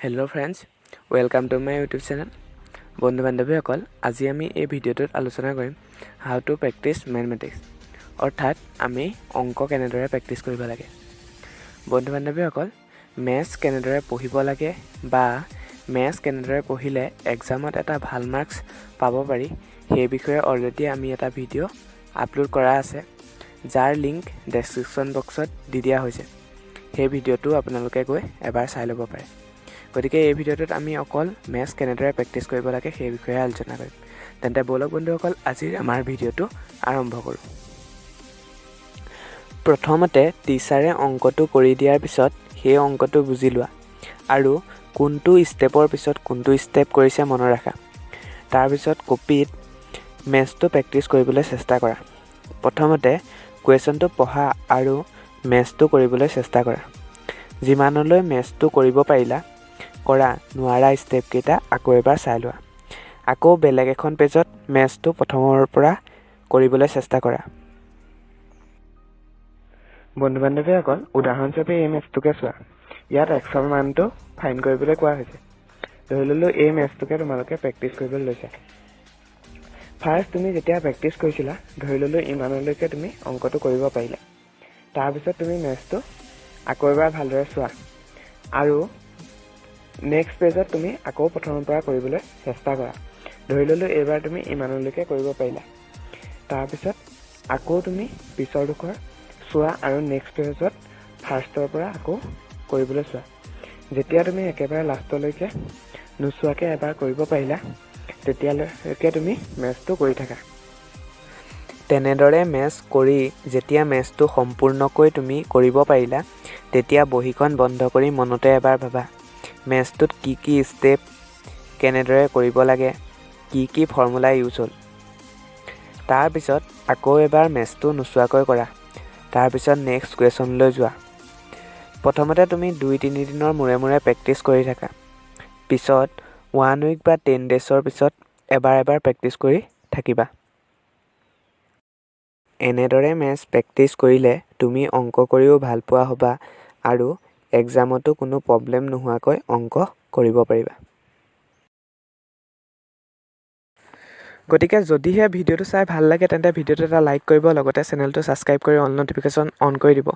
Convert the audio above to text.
Hello' friends, welcome to my YouTube channel. বন্ধু বান্ধৱীসকল, আজি আমি এই ভিডিঅ'টোত আলোচনা কৰিম হাউ টু প্ৰেক্টিছ মেথমেটিক্স, অৰ্থাৎ আমি অংক কেনেদৰে প্ৰেক্টিছ কৰিব লাগে। বন্ধু বান্ধৱীসকল, মেথছ কেনেদৰে পঢ়িব লাগে বা মেথছ কেনেদৰে পঢ়িলে এক্সামত এটা ভাল মাৰ্কছ পাব পাৰি, সেই বিষয়ে অলৰেডি আমি এটা ভিডিঅ' আপলোড কৰা আছে, যাৰ লিংক ডেছক্ৰিপশ্যন বক্সত দি দিয়া হৈছে। সেই ভিডিঅ'টো আপোনালোকে গৈ এবাৰ চাই ল'ব পাৰে। গতিকে এই ভিডিঅ'টোত আমি অকল মেথছ কেনেদৰে প্ৰেক্টিছ কৰিব লাগে সেই বিষয়ে আলোচনা কৰিম। তেন্তে ব'লক বন্ধুসকল, আজিৰ আমাৰ ভিডিঅ'টো আৰম্ভ কৰোঁ। প্ৰথমতে টিচাৰে অংকটো কৰি দিয়াৰ পিছত সেই অংকটো বুজি লোৱা আৰু কোনটো ষ্টেপৰ পিছত কোনটো ষ্টেপ কৰিছে মনত ৰাখা। তাৰপিছত কপিত মেথছটো প্ৰেক্টিছ কৰিবলৈ চেষ্টা কৰা। প্ৰথমতে কুৱেশ্যনটো পঢ়া আৰু মেথছটো কৰিবলৈ চেষ্টা কৰা। যিমানলৈ মেথছটো কৰিব পাৰিলা, কৰা নোৱাৰা ষ্টেপকেইটা আকৌ এবাৰ চাই লোৱা। আকৌ বেলেগ এখন পেজত মেথছটো প্ৰথমৰ পৰা কৰিবলৈ চেষ্টা কৰা। বন্ধু বান্ধৱীসকল, উদাহৰণস্বৰূপে এই মেথছটোকে চোৱা। ইয়াত এক্সৰ মানটো ফাইন কৰিবলৈ কোৱা হৈছে। ধৰি ল'লোঁ এই মেথছটোকে তোমালোকে প্ৰেক্টিছ কৰিবলৈ লৈছা। ফাৰ্ষ্ট তুমি যেতিয়া প্ৰেক্টিছ কৰিছিলা, ধৰি ল'লোঁ ইমানলৈকে তুমি অংকটো কৰিব পাৰিলা। তাৰপিছত তুমি মেথছটো আকৌ এবাৰ ভালদৰে চোৱা আৰু নেক্সট পেজত তুমি আকৌ প্ৰথমৰ পৰা কৰিবলৈ চেষ্টা কৰা। ধৰি ল'লোঁ এইবাৰ তুমি ইমানলৈকে কৰিব পাৰিলা। তাৰপিছত আকৌ তুমি পিছৰ ডোখৰ চোৱা আৰু নেক্সট পেজত ফাৰ্ষ্টৰ পৰা আকৌ কৰিবলৈ চোৱা। যেতিয়া তুমি একেবাৰে লাষ্টলৈকে নোচোৱাকৈ এবাৰ কৰিব পাৰিলা, তেতিয়ালৈকে তুমি মেথছটো কৰি থাকা। তেনেদৰে মেথছ কৰি যেতিয়া মেথছটো সম্পূৰ্ণকৈ তুমি কৰিব পাৰিলা, তেতিয়া বহীখন বন্ধ কৰি মনতে এবাৰ ভাবা মেথছটোত কি কি ষ্টেপ কেনেদৰে কৰিব লাগে, কি কি ফৰ্মুলা ইউজ হ'ল। তাৰপিছত আকৌ এবাৰ মেথছটো নোচোৱাকৈ কৰা। তাৰপিছত নেক্সট কুৱেশ্যনলৈ যোৱা। প্ৰথমতে তুমি 2-3 দিনৰ মূৰে মূৰে প্ৰেক্টিছ কৰি থাকা। পিছত 1 উইক বা 10 ডেজৰ পিছত এবাৰ প্ৰেক্টিছ কৰি থাকিবা। এনেদৰে মেথছ প্ৰেক্টিছ কৰিলে তুমি অংক কৰিও ভাল পোৱা হ'বা আৰু এক্সামতো কোনো প্ৰব্লেম নোহোৱাকৈ অংক কৰিব পাৰিবা। গতিকে যদিহে ভিডিঅ'টো চাই ভাল লাগে, তেন্তে ভিডিঅ'টো এটা লাইক কৰিব, লগতে চেনেলটো ছাবস্ক্ৰাইব কৰি অল ন'টিফিকেশ্যন অন কৰি দিব।